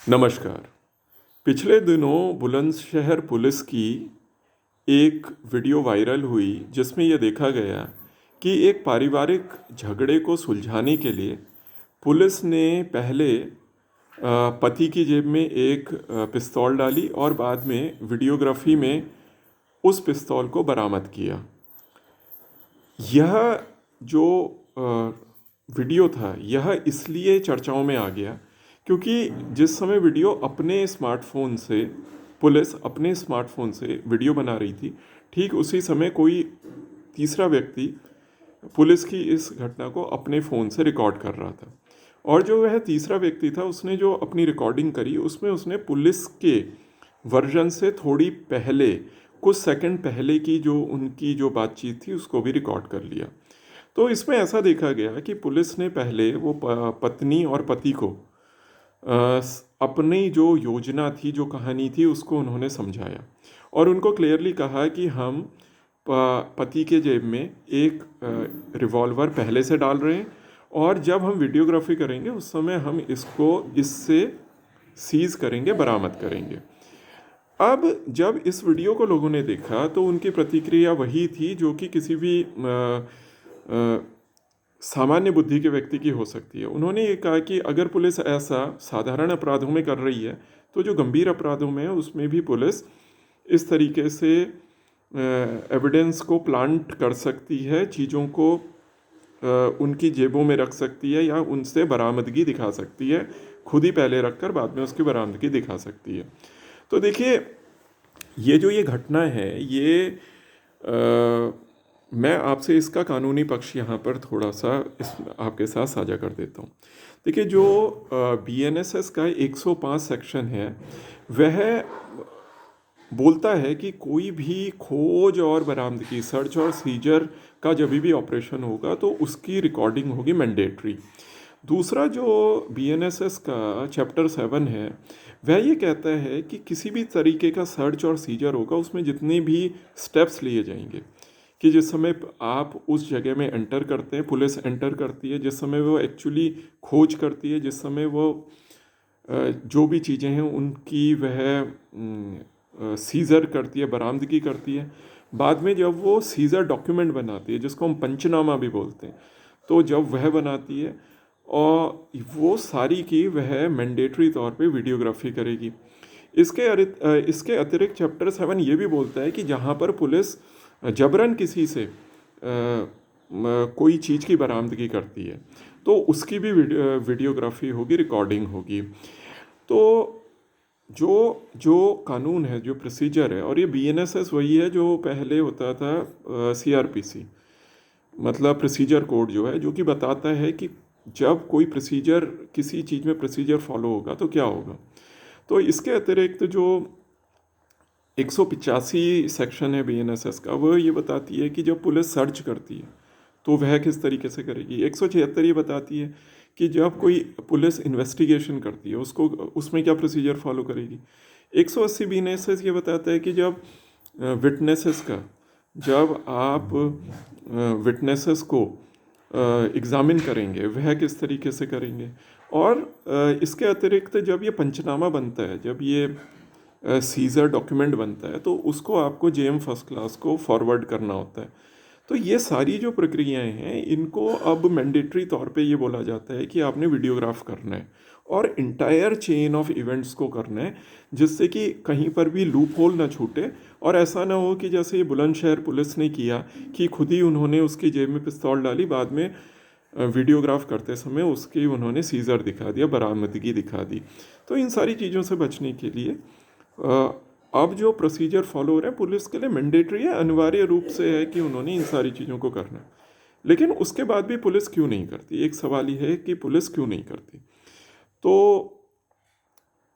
नमस्कार। पिछले दिनों बुलंदशहर पुलिस की एक वीडियो वायरल हुई जिसमें यह देखा गया कि एक पारिवारिक झगड़े को सुलझाने के लिए पुलिस ने पहले पति की जेब में एक पिस्तौल डाली और बाद में वीडियोग्राफी में उस पिस्तौल को बरामद किया। यह जो वीडियो था यह इसलिए चर्चाओं में आ गया क्योंकि जिस समय पुलिस अपने स्मार्टफोन से वीडियो बना रही थी, ठीक उसी समय कोई तीसरा व्यक्ति पुलिस की इस घटना को अपने फ़ोन से रिकॉर्ड कर रहा था। और जो वह तीसरा व्यक्ति था उसने जो अपनी रिकॉर्डिंग करी उसमें उसने पुलिस के वर्जन से थोड़ी पहले, कुछ सेकंड पहले की जो उनकी जो बातचीत थी उसको भी रिकॉर्ड कर लिया। तो इसमें ऐसा देखा गया कि पुलिस ने पहले वो पत्नी और पति को अपनी जो योजना थी, जो कहानी थी, उसको उन्होंने समझाया और उनको क्लियरली कहा कि हम पति के जेब में एक रिवॉल्वर पहले से डाल रहे हैं और जब हम वीडियोग्राफी करेंगे उस समय हम इससे सीज करेंगे, बरामद करेंगे। अब जब इस वीडियो को लोगों ने देखा तो उनकी प्रतिक्रिया वही थी जो कि किसी भी सामान्य बुद्धि के व्यक्ति की हो सकती है। उन्होंने ये कहा कि अगर पुलिस ऐसा साधारण अपराधों में कर रही है तो जो गंभीर अपराधों में है उसमें भी पुलिस इस तरीके से एविडेंस को प्लांट कर सकती है, चीज़ों को उनकी जेबों में रख सकती है या उनसे बरामदगी दिखा सकती है, खुद ही पहले रखकर बाद में उसकी बरामदगी दिखा सकती है। तो देखिए, ये घटना है मैं आपसे इसका कानूनी पक्ष यहाँ पर थोड़ा सा आपके साथ साझा कर देता हूँ। देखिए, जो BNSS का 105 सेक्शन है वह बोलता है कि कोई भी खोज और बरामदगी, सर्च और सीजर का जब भी ऑपरेशन होगा तो उसकी रिकॉर्डिंग होगी मैंडेटरी। दूसरा जो BNSS का चैप्टर 7 है वह ये कहता है कि किसी भी तरीके का सर्च और सीजर होगा उसमें जितने भी स्टेप्स लिए जाएंगे, कि जिस समय आप उस जगह में एंटर करते हैं, पुलिस एंटर करती है, जिस समय वो एक्चुअली खोज करती है, जिस समय वो जो भी चीज़ें हैं उनकी वह सीज़र करती है, बरामदगी करती है, बाद में जब वो सीज़र डॉक्यूमेंट बनाती है जिसको हम पंचनामा भी बोलते हैं, तो जब वह बनाती है और वो सारी की वह मैंडेटरी तौर पे वीडियोग्राफी करेगी। इसके अतिरिक्त चैप्टर 7 ये भी बोलता है कि जहाँ पर पुलिस जबरन किसी से कोई चीज़ की बरामदगी करती है तो उसकी भी वीडियोग्राफी होगी, रिकॉर्डिंग होगी। तो जो जो कानून है, जो प्रोसीजर है, और ये BNSS वही है जो पहले होता था CRPC, मतलब प्रोसीजर कोड जो है, जो कि बताता है कि जब कोई प्रोसीजर, किसी चीज़ में प्रोसीजर फॉलो होगा तो क्या होगा। तो इसके अतिरिक्त जो 185 सेक्शन है BNSS का, वो ये बताती है कि जब पुलिस सर्च करती है तो वह किस तरीके से करेगी। 176 ये बताती है कि जब कोई पुलिस इन्वेस्टिगेशन करती है उसमें क्या प्रोसीजर फॉलो करेगी। 180 BNSS ये बताता है कि जब विटनेसेस का, जब आप विटनेसेस को एग्ज़ामिन करेंगे वह किस तरीके से करेंगे। और इसके अतिरिक्त जब ये पंचनामा बनता है, जब ये सीज़र डॉक्यूमेंट बनता है तो उसको आपको JM फर्स्ट क्लास को फॉरवर्ड करना होता है। तो ये सारी जो प्रक्रियाएं हैं इनको अब मैंडेटरी तौर पे ये बोला जाता है कि आपने वीडियोग्राफ करना है और इंटायर चेन ऑफ इवेंट्स को करना है, जिससे कि कहीं पर भी लूप होल ना छूटे और ऐसा ना हो कि जैसे ये बुलंदशहर पुलिस ने किया कि खुद ही उन्होंने उसकी जेब में पिस्तौल डाली, बाद में वीडियोग्राफ करते समय उसकी उन्होंने सीज़र दिखा दिया, बरामदगी दिखा दी। तो इन सारी चीज़ों से बचने के लिए अब जो प्रोसीजर फॉलो हो रहे हैं पुलिस के लिए मैंडेटरी है, अनिवार्य रूप से है कि उन्होंने इन सारी चीज़ों को करना है। लेकिन उसके बाद भी पुलिस क्यों नहीं करती, एक सवाल ही है कि पुलिस क्यों नहीं करती। तो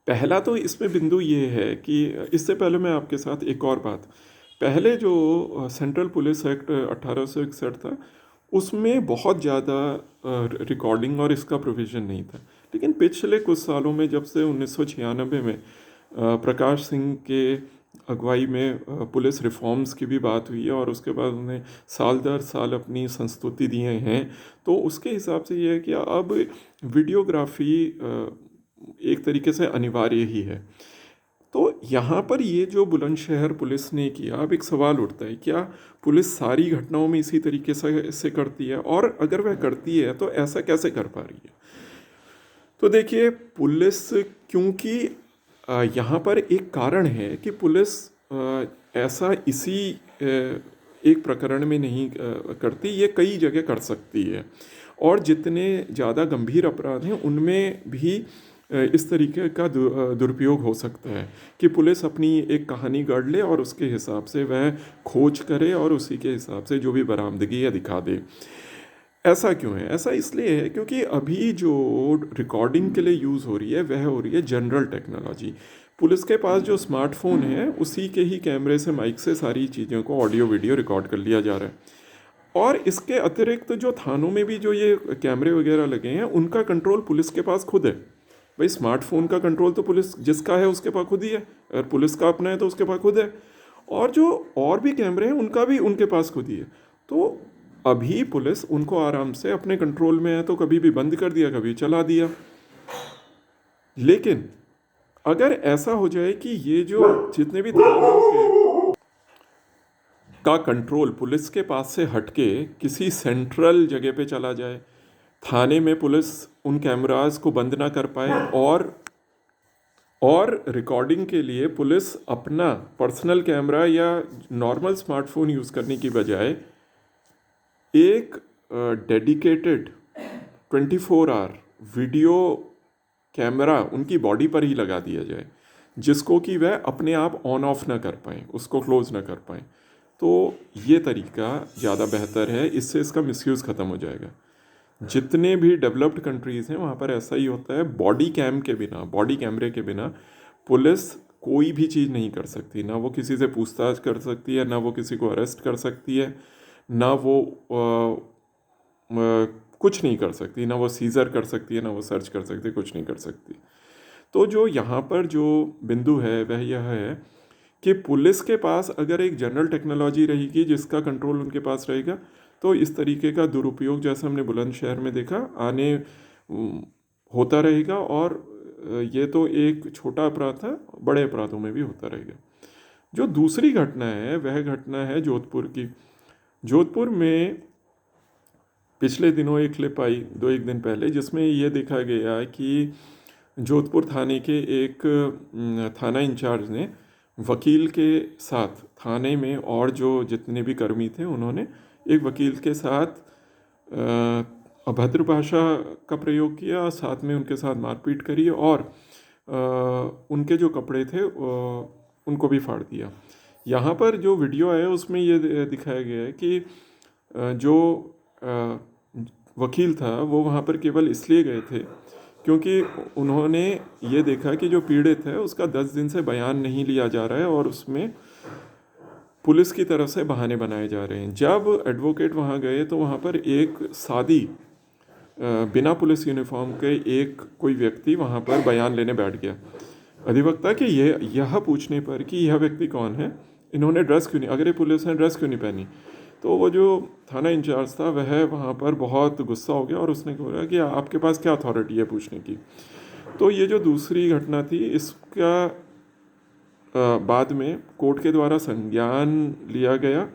पहला तो इसमें बिंदु ये है कि इससे पहले मैं आपके साथ एक और बात, पहले जो सेंट्रल पुलिस एक्ट 1861 था उसमें बहुत ज़्यादा रिकॉर्डिंग और इसका प्रोविज़न नहीं था। लेकिन पिछले कुछ सालों में, जब से 1996 में प्रकाश सिंह के अगुवाई में पुलिस रिफॉर्म्स की भी बात हुई है और उसके बाद उन्हें साल दर साल अपनी संस्तुति दिए हैं, तो उसके हिसाब से ये है कि अब वीडियोग्राफी एक तरीके से अनिवार्य ही है। तो यहाँ पर ये जो बुलंदशहर पुलिस ने किया, अब एक सवाल उठता है, क्या पुलिस सारी घटनाओं में इसी तरीके से करती है, और अगर वह करती है तो ऐसा कैसे कर पा रही है? तो देखिए, पुलिस, क्योंकि यहाँ पर एक कारण है कि पुलिस ऐसा इसी एक प्रकरण में नहीं करती, ये कई जगह कर सकती है, और जितने ज़्यादा गंभीर अपराध हैं उनमें भी इस तरीके का दुरुपयोग हो सकता है कि पुलिस अपनी एक कहानी गढ़ ले और उसके हिसाब से वह खोज करे और उसी के हिसाब से जो भी बरामदगी है दिखा दे। ऐसा क्यों है? ऐसा इसलिए है क्योंकि अभी जो रिकॉर्डिंग के लिए यूज़ हो रही है वह हो रही है जनरल टेक्नोलॉजी। पुलिस के पास जो स्मार्टफोन है उसी के ही कैमरे से, माइक से सारी चीज़ों को ऑडियो वीडियो रिकॉर्ड कर लिया जा रहा है। और इसके अतिरिक्त जो थानों में भी जो ये कैमरे वगैरह लगे हैं उनका कंट्रोल पुलिस के पास खुद है। भाई, स्मार्टफोन का कंट्रोल तो पुलिस जिसका है उसके पास खुद ही है, अगर पुलिस का अपना है तो उसके पास खुद है, और जो और भी कैमरे हैं उनका भी उनके पास खुद ही है। तो अभी पुलिस उनको आराम से अपने कंट्रोल में है, तो कभी भी बंद कर दिया, कभी चला दिया। लेकिन अगर ऐसा हो जाए कि ये जो जितने भी थानों के का कंट्रोल पुलिस के पास से हटके किसी सेंट्रल जगह पे चला जाए, थाने में पुलिस उन कैमरास को बंद ना कर पाए, और रिकॉर्डिंग के लिए पुलिस अपना पर्सनल कैमरा या नॉर्मल स्मार्टफोन यूज़ करने की बजाय एक डेडिकेटेड 24 आवर वीडियो कैमरा उनकी बॉडी पर ही लगा दिया जाए, जिसको कि वह अपने आप ऑन ऑफ ना कर पाएँ, उसको क्लोज ना कर पाएँ, तो ये तरीका ज़्यादा बेहतर है। इससे इसका मिसयूज़ ख़त्म हो जाएगा। जितने भी डेवलप्ड कंट्रीज़ हैं वहाँ पर ऐसा ही होता है। बॉडी कैमरे के बिना पुलिस कोई भी चीज़ नहीं कर सकती। ना वो किसी से पूछताछ कर सकती है, ना वो किसी को अरेस्ट कर सकती है, ना वो कुछ नहीं कर सकती, ना वो सीज़र कर सकती है, ना वो सर्च कर सकती है, कुछ नहीं कर सकती। तो जो यहाँ पर जो बिंदु है वह यह है कि पुलिस के पास अगर एक जनरल टेक्नोलॉजी रहेगी जिसका कंट्रोल उनके पास रहेगा, तो इस तरीके का दुरुपयोग जैसे हमने बुलंदशहर में देखा आने होता रहेगा। और ये तो एक छोटा अपराध था, बड़े अपराधों में भी होता रहेगा। जो दूसरी घटना है वह घटना है जोधपुर की। जोधपुर में पिछले दिनों एक क्लिप आई 2-1 दिन पहले, जिसमें ये देखा गया कि जोधपुर थाने के एक थाना इंचार्ज ने वकील के साथ थाने में, और जो जितने भी कर्मी थे उन्होंने एक वकील के साथ अभद्र भाषा का प्रयोग किया, और साथ में उनके साथ मारपीट करी, और उनके जो कपड़े थे उनको भी फाड़ दिया। यहाँ पर जो वीडियो है उसमें ये दिखाया गया है कि जो वकील था वो वहाँ पर केवल इसलिए गए थे क्योंकि उन्होंने ये देखा कि जो पीड़ित है उसका 10 दिन से बयान नहीं लिया जा रहा है, और उसमें पुलिस की तरफ से बहाने बनाए जा रहे हैं। जब एडवोकेट वहाँ गए तो वहाँ पर एक सादी बिना पुलिस यूनिफॉर्म के एक कोई व्यक्ति वहाँ पर बयान लेने बैठ गया। अधिवक्ता के यह पूछने पर कि यह व्यक्ति कौन है, इन्होंने ड्रेस क्यों नहीं, अगर ये पुलिस है ड्रेस क्यों नहीं पहनी, तो वो जो थाना इंचार्ज था वह वहाँ पर बहुत गुस्सा हो गया और उसने कहा कि आपके पास क्या अथॉरिटी है पूछने की। तो ये जो दूसरी घटना थी इसका बाद में कोर्ट के द्वारा संज्ञान लिया गया,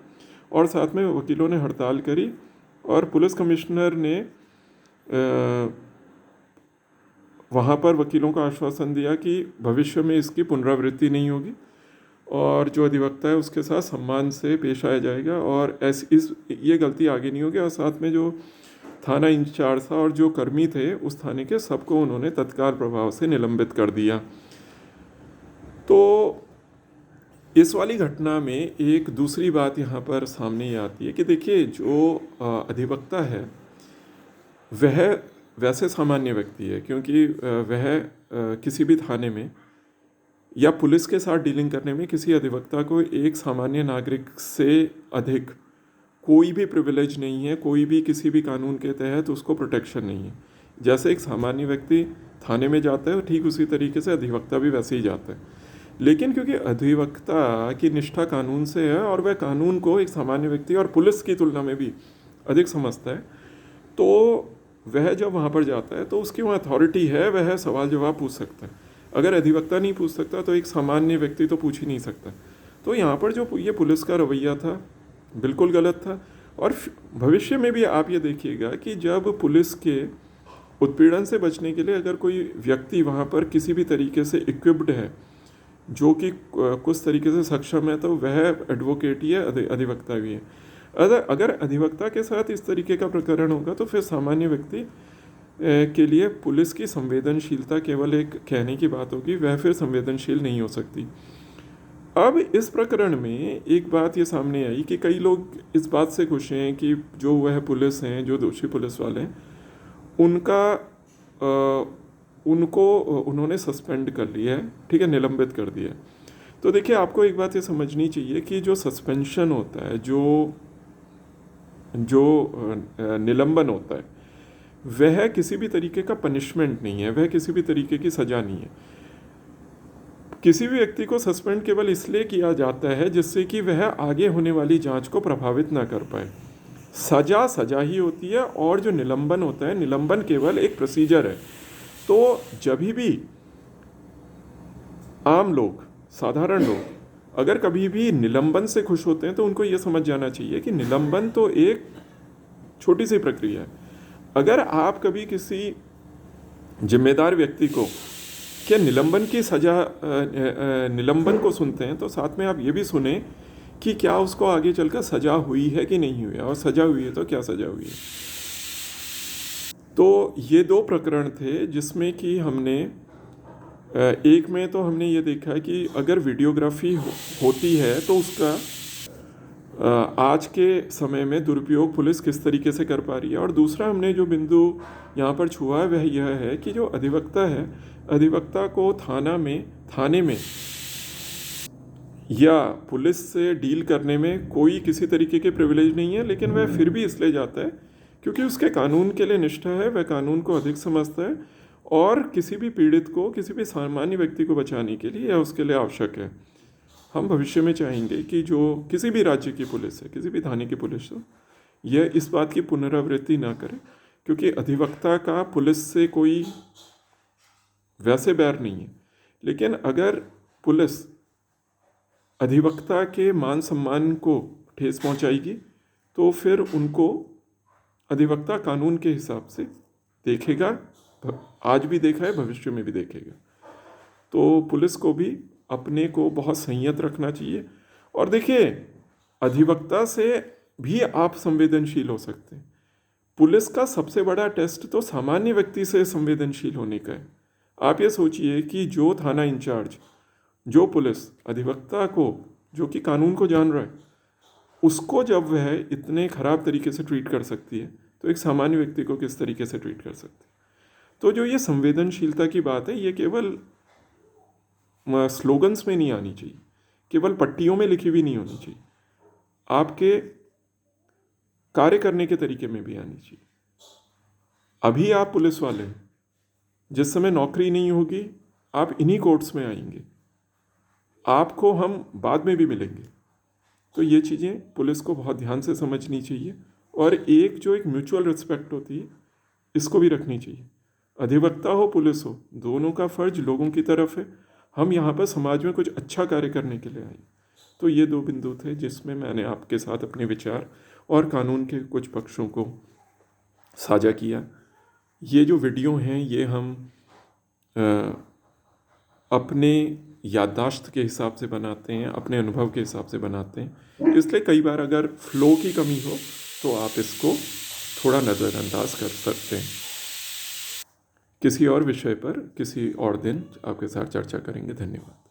और साथ में वकीलों ने हड़ताल करी, और पुलिस कमिश्नर ने वहाँ पर वकीलों को आश्वासन दिया कि भविष्य में इसकी पुनरावृत्ति नहीं होगी, और जो अधिवक्ता है उसके साथ सम्मान से पेश आया जाएगा, और ये गलती आगे नहीं होगी। और साथ में जो थाना इंचार्ज था और जो कर्मी थे उस थाने के, सबको उन्होंने तत्काल प्रभाव से निलंबित कर दिया। तो इस वाली घटना में एक दूसरी बात यहाँ पर सामने ये आती है कि देखिए, जो अधिवक्ता है वह वैसे सामान्य व्यक्ति है, क्योंकि वह किसी भी थाने में या पुलिस के साथ डीलिंग करने में किसी अधिवक्ता को एक सामान्य नागरिक से अधिक कोई भी प्रिविलेज नहीं है, कोई भी किसी भी कानून के तहत उसको प्रोटेक्शन नहीं है। जैसे एक सामान्य व्यक्ति थाने में जाता है ठीक उसी तरीके से अधिवक्ता भी वैसे ही जाता है। लेकिन क्योंकि अधिवक्ता की निष्ठा कानून से है और वह कानून को एक सामान्य व्यक्ति और पुलिस की तुलना में भी अधिक समझता है, तो वह जब वहाँ पर जाता है तो उसकी वहाँ अथॉरिटी है, वह सवाल जवाब पूछ सकता है। अगर अधिवक्ता नहीं पूछ सकता तो एक सामान्य व्यक्ति तो पूछ ही नहीं सकता। तो यहाँ पर जो ये पुलिस का रवैया था बिल्कुल गलत था। और भविष्य में भी आप ये देखिएगा कि जब पुलिस के उत्पीड़न से बचने के लिए अगर कोई व्यक्ति वहाँ पर किसी भी तरीके से इक्विप्ड है, जो कि कुछ तरीके से सक्षम है, तो वह एडवोकेट ही है, अधिवक्ता भी है। अगर अधिवक्ता के साथ इस तरीके का प्रकरण होगा तो फिर सामान्य व्यक्ति के लिए पुलिस की संवेदनशीलता केवल एक कहने की बात होगी, वह फिर संवेदनशील नहीं हो सकती। अब इस प्रकरण में एक बात ये सामने आई कि कई लोग इस बात से खुश हैं कि जो वह पुलिस हैं, जो दोषी पुलिस वाले हैं, उनको उन्होंने सस्पेंड कर लिया है, ठीक है, निलंबित कर दिया है। तो देखिए, आपको एक बात ये समझनी चाहिए कि जो सस्पेंशन होता है, जो निलंबन होता है, वह किसी भी तरीके का पनिशमेंट नहीं है, वह किसी भी तरीके की सज़ा नहीं है। किसी भी व्यक्ति को सस्पेंड केवल इसलिए किया जाता है जिससे कि वह आगे होने वाली जांच को प्रभावित ना कर पाए। सज़ा ही होती है, और जो निलंबन होता है, निलंबन केवल एक प्रोसीजर है। तो जब भी आम लोग, साधारण लोग अगर कभी भी निलंबन से खुश होते हैं तो उनको ये समझ जाना चाहिए कि निलंबन तो एक छोटी सी प्रक्रिया है। अगर आप कभी किसी जिम्मेदार व्यक्ति को क्या निलंबन की सज़ा, निलंबन को सुनते हैं, तो साथ में आप ये भी सुने कि क्या उसको आगे चलकर सज़ा हुई है कि नहीं हुई है, और सज़ा हुई है तो क्या सज़ा हुई है। तो ये दो प्रकरण थे जिसमें कि हमने एक में तो हमने ये देखा कि अगर वीडियोग्राफी होती है तो उसका आज के समय में दुरुपयोग पुलिस किस तरीके से कर पा रही है। और दूसरा हमने जो बिंदु यहाँ पर छुआ है वह यह है कि जो अधिवक्ता है, अधिवक्ता को थाने में या पुलिस से डील करने में कोई किसी तरीके के प्रिविलेज नहीं है, लेकिन वह फिर भी इसलिए जाता है क्योंकि उसके कानून के लिए निष्ठा है, वह कानून को अधिक समझता है, और किसी भी पीड़ित को, किसी भी सामान्य व्यक्ति को बचाने के लिए यह उसके लिए आवश्यक है। हम भविष्य में चाहेंगे कि जो किसी भी राज्य की पुलिस है, किसी भी थाने की पुलिस हो, यह इस बात की पुनरावृत्ति ना करे, क्योंकि अधिवक्ता का पुलिस से कोई वैसे बैर नहीं है। लेकिन अगर पुलिस अधिवक्ता के मान सम्मान को ठेस पहुंचाएगी तो फिर उनको अधिवक्ता कानून के हिसाब से देखेगा, आज भी देखा है, भविष्य में भी देखेगा। तो पुलिस को भी अपने को बहुत संयत रखना चाहिए। और देखिए, अधिवक्ता से भी आप संवेदनशील हो सकते हैं। पुलिस का सबसे बड़ा टेस्ट तो सामान्य व्यक्ति से संवेदनशील होने का है। आप ये सोचिए कि जो थाना इंचार्ज, जो पुलिस अधिवक्ता को, जो कि कानून को जान रहा है, उसको जब वह इतने ख़राब तरीके से ट्रीट कर सकती है, तो एक सामान्य व्यक्ति को किस तरीके से ट्रीट कर सकती है। तो जो ये संवेदनशीलता की बात है, ये केवल स्लोगन्स में नहीं आनी चाहिए, केवल पट्टियों में लिखी भी नहीं होनी चाहिए, आपके कार्य करने के तरीके में भी आनी चाहिए। अभी आप पुलिस वाले हैं, जिस समय नौकरी नहीं होगी आप इन्हीं कोर्ट्स में आएंगे, आपको हम बाद में भी मिलेंगे। तो ये चीज़ें पुलिस को बहुत ध्यान से समझनी चाहिए, और एक म्यूचुअल रिस्पेक्ट होती है, इसको भी रखनी चाहिए। अधिवक्ता हो, पुलिस हो, दोनों का फर्ज लोगों की तरफ है। हम यहाँ पर समाज में कुछ अच्छा कार्य करने के लिए आए। तो ये दो बिंदु थे जिसमें मैंने आपके साथ अपने विचार और कानून के कुछ पक्षों को साझा किया। ये जो वीडियो हैं ये हम अपने याददाश्त के हिसाब से बनाते हैं, अपने अनुभव के हिसाब से बनाते हैं, इसलिए कई बार अगर फ्लो की कमी हो तो आप इसको थोड़ा नज़रअंदाज कर सकते हैं। किसी और विषय पर किसी और दिन आपके साथ चर्चा करेंगे। धन्यवाद।